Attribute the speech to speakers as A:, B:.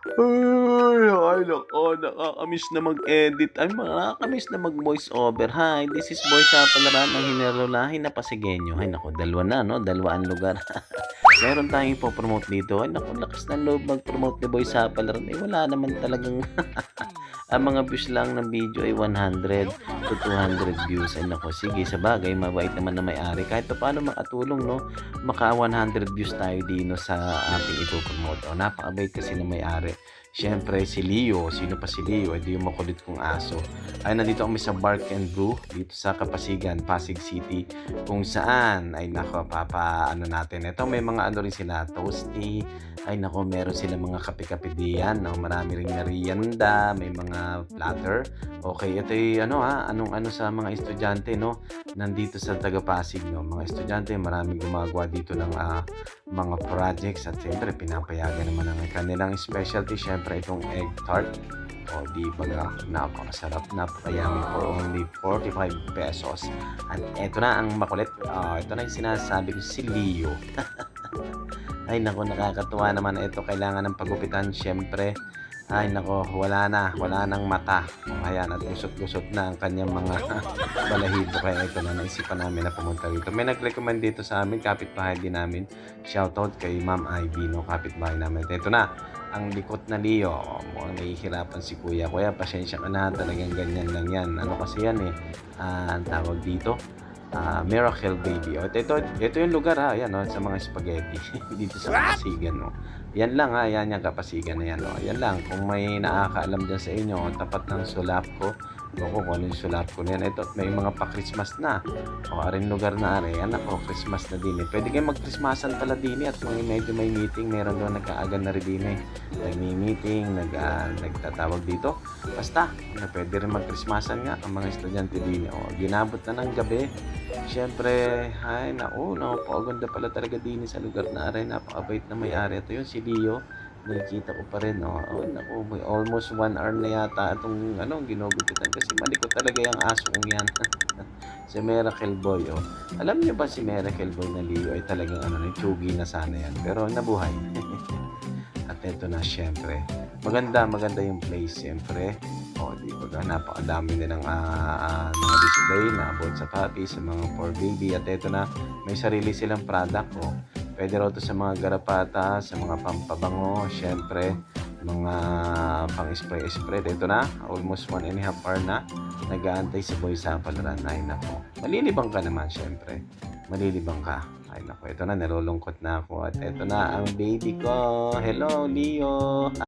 A: Ay naku, nakakamiss na mag-edit, ay nakakamiss na mag-voice over. Hi, this is Boy Sapalaran ng Hinarolahin na Pasigueño. Ay naku, dalawa na 'no, dalawa ang lugar. Meron tayong ipo-promote dito. Ay naku, lakas ng loob mag-promote ni Boy Sapalaran, eh, wala naman talagang ang mga views lang ng video ay 100 to 200 views. Ay naku, sige sabagay mabait naman na may-ari kahit papaano makatulong 'no, maka 100 views tayo dino sa ating ipo-promote. Oh, napakabait kasi ng may-ari. Siyempre si Leo, sino pa si Leo, eh, di yung makulit kong aso. Ay nandito kami sa Bark and Brew dito sa Kapasigan, Pasig City, kung saan ay nako ano natin. Ito may mga ano rin sila, toasty. Ay nako, meron sila mga kape-kape diyan, no? Marami ring merienda, may mga platter. Okay, ito yung ano anong ano sa mga estudyante no, nandito sa taga Pasig no. Mga estudyante maraming gumagawa dito ng mga projects at siyempre pinapayagan naman ang kanilang specialty siyempre itong egg tart. O di ba nga, napakasarap, napakayami for only 45 pesos. At eto na ang makulit, ito na yung sinasabi ko si Leo. Ay naku, nakakatuwa naman ito, kailangan ng pagupitan siyempre. Ay nako, wala nang mata. O ayan, at gusot-gusot na ang kanyang mga balahibo. Kaya ito na, naisipan namin na pumunta dito. May nag-recommend dito sa amin, kapitbahay din namin. Shoutout kay Ma'am Ivy, no, kapitbahay namin. Ito na, ang likot na Leo. Mukhang nahihirapan si Kuya. Kuya, pasensya ka na, talagang ganyan lang yan. Ano kasi yan eh, ang tawag dito, Miracle Baby. O, ito yung lugar ha, yan sa mga spaghetti dito sa Kapasigan. No. Yan lang yan yung Kapasigan na yan. No. Yan lang, kung may nakakaalam dyan sa inyo, tapat ng sulap ko, kung ano yung sulap ko na yan. Ito, may mga pa-Christmas na. O, aring lugar na yan ako, Christmas na din eh. Pwede kayo mag-Christmasan pala din eh, at medyo may meeting, meron doon nagkaagan na rin din eh. Nag-meeting, nagtatawag dito. Basta, pwede rin mag-Christmasan nga ang mga estudyante din. O, ginabot na ng gabi. Siyempre, ay napakaganda pala talaga din sa lugar na aray, napakabait na may-ari. Ito yun si Leo, nakikita ko pa rin, oh. Oh, naku, may almost 1 hour na yata itong ginugupitan kasi malikot talaga yung aso kong yan. Si Miracle Boy, oh. Alam niyo ba si Miracle Boy na Leo ay talagang chugi na sana yan, pero nabuhay. At ito na siyempre, maganda yung place siyempre. O, di ba, napakadami nilang mga display na about sa puppy, sa mga for baby. At ito na, may sarili silang product. O, pwede raw ito sa mga garapata, sa mga pampabango, syempre, mga pang-spray-spray. Ito na, almost 1.5 hour na, nag-aantay si Boy Sapalaran. Ay, nako. Malilibang ka naman, syempre. Malilibang ka. Ay, nako. Ito na, nalulungkot na ako. At ito na, ang baby ko. Hello, Leo.